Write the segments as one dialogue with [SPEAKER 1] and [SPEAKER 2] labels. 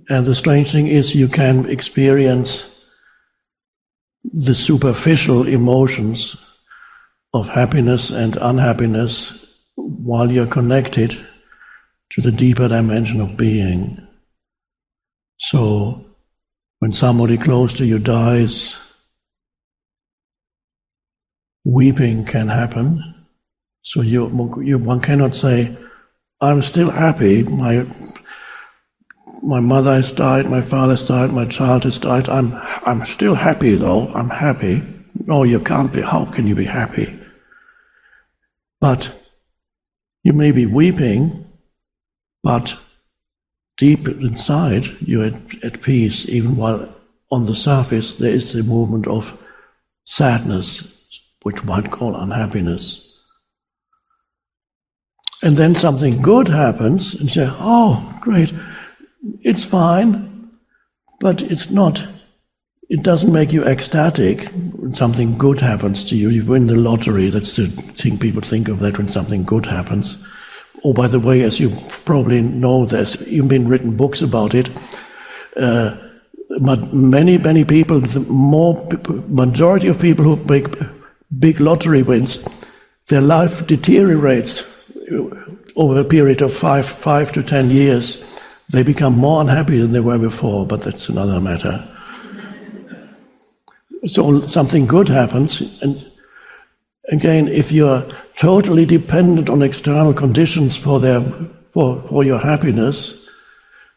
[SPEAKER 1] And the strange thing is you can experience the superficial emotions of happiness and unhappiness while you're connected to the deeper dimension of being. So, when somebody close to you dies, weeping can happen. So one cannot say, I'm still happy, my mother has died, my father has died, my child has died, I'm still happy though, I'm happy. No, you can't be, how can you be happy? But you may be weeping, but deep inside you're at peace, even while on the surface there is the movement of sadness, which one might call unhappiness. And then something good happens, and you say, oh, great, it's fine, but it doesn't make you ecstatic when something good happens to you. You win the lottery, that's the thing people think of that when something good happens. Oh, by the way, as you probably know, there's even been written books about it. But many people, the majority of people who make big lottery wins, their life deteriorates over a period of 5 to 10 years. They become more unhappy than they were before, but that's another matter. So something good happens, and again, if you're totally dependent on external conditions for your happiness,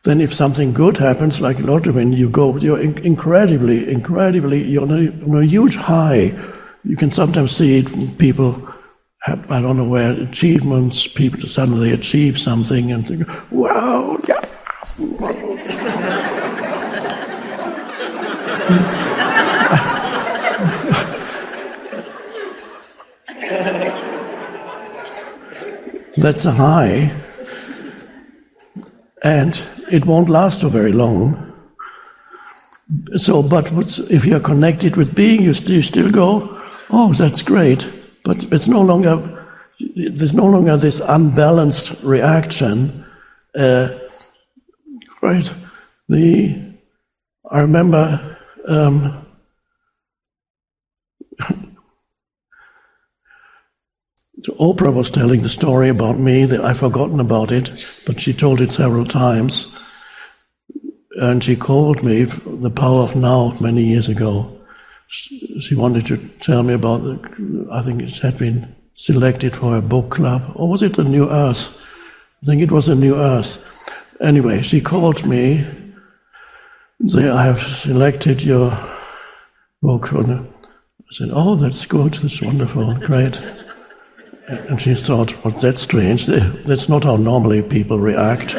[SPEAKER 1] then if something good happens, like lottery win, you're incredibly, you're on a huge high. You can sometimes see it, people have, I don't know where, achievements, people suddenly achieve something and think, wow, yeah. That's a high, and it won't last for very long. So, but if you're connected with being, you still go, oh, that's great, but there's no longer this unbalanced reaction. Right? I remember. Oprah was telling the story about me, that I've forgotten about it, but she told it several times. And she called me, The Power of Now, many years ago. She wanted to tell me about, I think it had been selected for a book club, or was it The New Earth? I think it was The New Earth. Anyway, she called me and said, I have selected your book. I said, oh, that's good, that's wonderful, great. And she thought, well, that's strange. That's not how normally people react.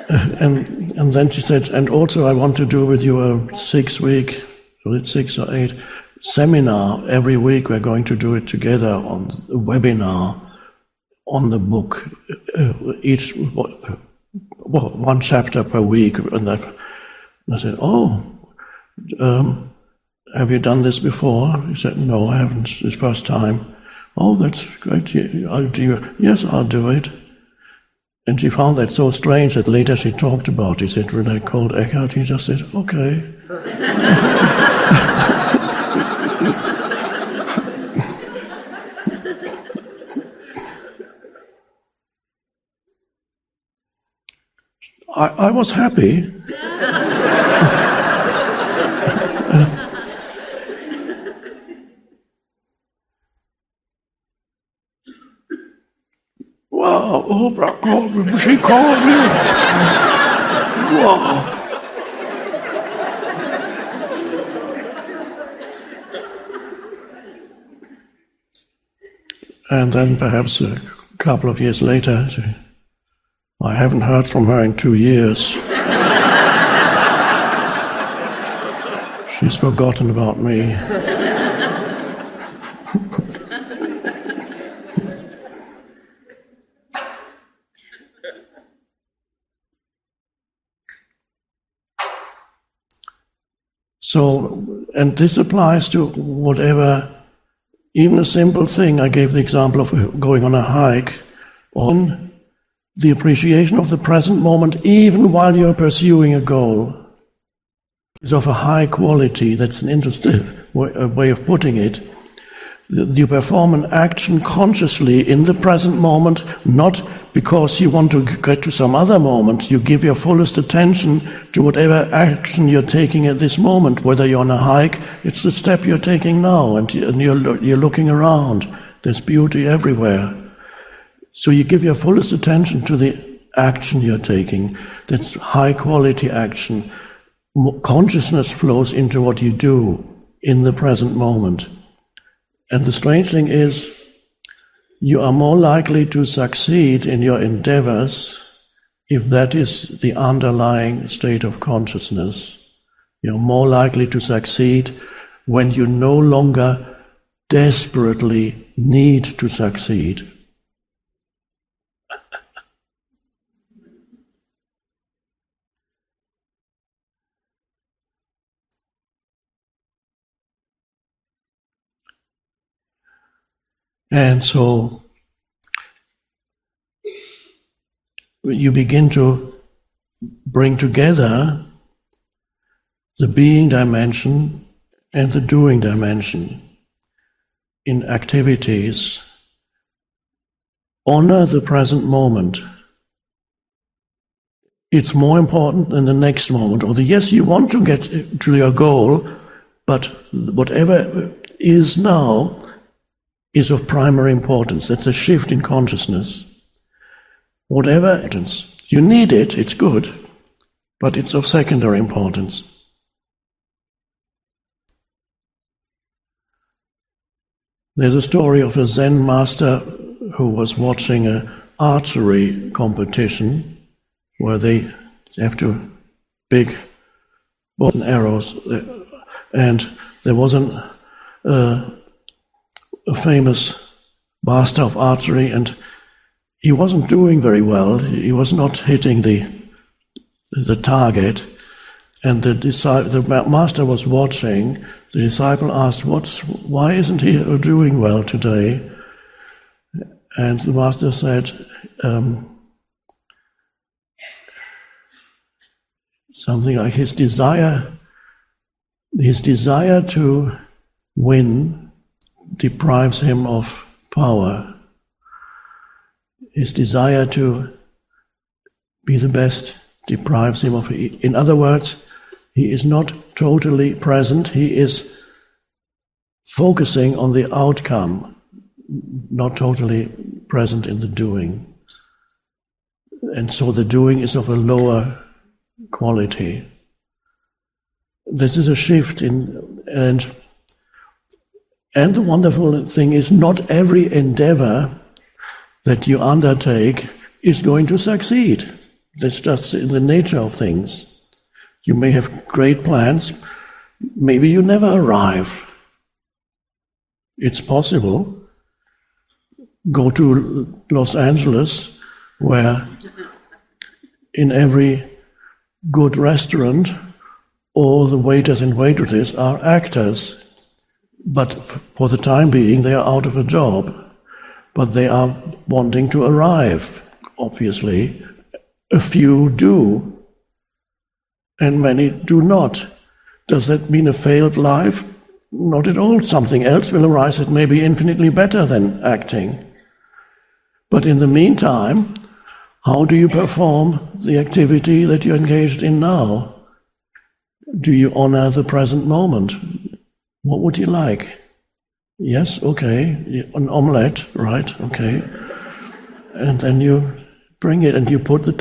[SPEAKER 1] And then she said, and also I want to do with you a 6-week, so it's 6 or 8, seminar every week. We're going to do it together on a webinar on the book, each one chapter per week. And I said, oh, have you done this before? He said, no, I haven't. It's the first time. Oh, that's great. Yes, I'll do it. And she found that so strange that later she talked about it. He said, when I called Eckhart, he just said, okay. I was happy. Wow, Oprah called me, she called me. Wow. And then perhaps a couple of years later, I haven't heard from her in 2 years. She's forgotten about me. So, and this applies to whatever, even a simple thing. I gave the example of going on a hike. On the appreciation of the present moment, even while you're pursuing a goal, is of a high quality. That's an interesting way of putting it. You perform an action consciously in the present moment, not because you want to get to some other moment. You give your fullest attention to whatever action you're taking at this moment. Whether you're on a hike, it's the step you're taking now, and you're looking around. There's beauty everywhere. So you give your fullest attention to the action you're taking. That's high quality action. Consciousness flows into what you do in the present moment. And the strange thing is, you are more likely to succeed in your endeavors if that is the underlying state of consciousness. You're more likely to succeed when you no longer desperately need to succeed. And so you begin to bring together the being dimension and the doing dimension in activities. Honor the present moment. It's more important than the next moment. Or yes, you want to get to your goal, but whatever is now is of primary importance. That's a shift in consciousness. Whatever importance. You need it, it's good, but it's of secondary importance. There's a story of a Zen master who was watching an archery competition where they have to big bows and arrows, and there was a famous master of archery, and he wasn't doing very well. He was not hitting the target, and the master was watching. The disciple asked, "Why isn't he doing well today?" And the master said, something like his desire to win deprives him of power. His desire to be the best deprives him of it. In other words, he is not totally present. He is focusing on the outcome, not totally present in the doing. And so the doing is of a lower quality. This is a shift and the wonderful thing is, not every endeavor that you undertake is going to succeed. That's just in the nature of things. You may have great plans, maybe you never arrive. It's possible. Go to Los Angeles, where in every good restaurant, all the waiters and waitresses are actors. But for the time being, they are out of a job. But they are wanting to arrive, obviously. A few do, and many do not. Does that mean a failed life? Not at all. Something else will arise that may be infinitely better than acting. But in the meantime, how do you perform the activity that you're engaged in now? Do you honor the present moment? What would you like? Yes, okay, an omelette, right, okay. And then you bring it and you put the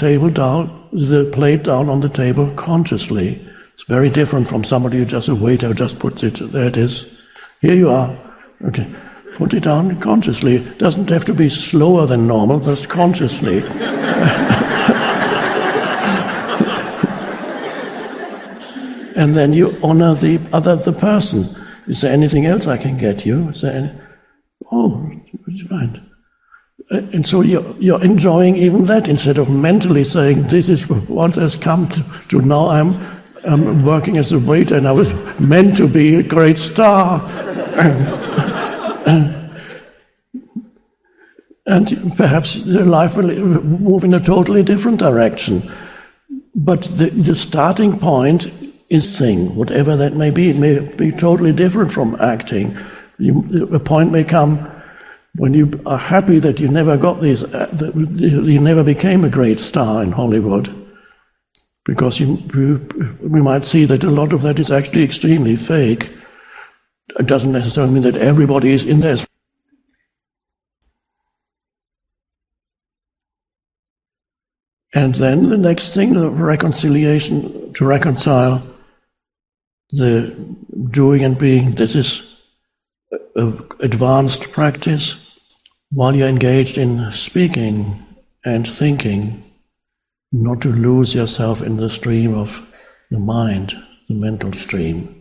[SPEAKER 1] plate down on the table consciously. It's very different from somebody a waiter who just puts it, there it is. Here you are, okay. Put it down consciously. It doesn't have to be slower than normal, but consciously. And then you honor the person. Is there anything else I can get you? Is there oh, fine. And so you're enjoying even that, instead of mentally saying, this is what has come to now I'm working as a waiter and I was meant to be a great star. And perhaps their life will move in a totally different direction. But the starting point is thing, whatever that may be. It may be totally different from acting. A point may come when you are happy that you never got these, you never became a great star in Hollywood. Because we might see that a lot of that is actually extremely fake. It doesn't necessarily mean that everybody is in there. And then the next thing, the reconciliation, to reconcile the doing and being. This is advanced practice while you're engaged in speaking and thinking, not to lose yourself in the stream of the mind, the mental stream.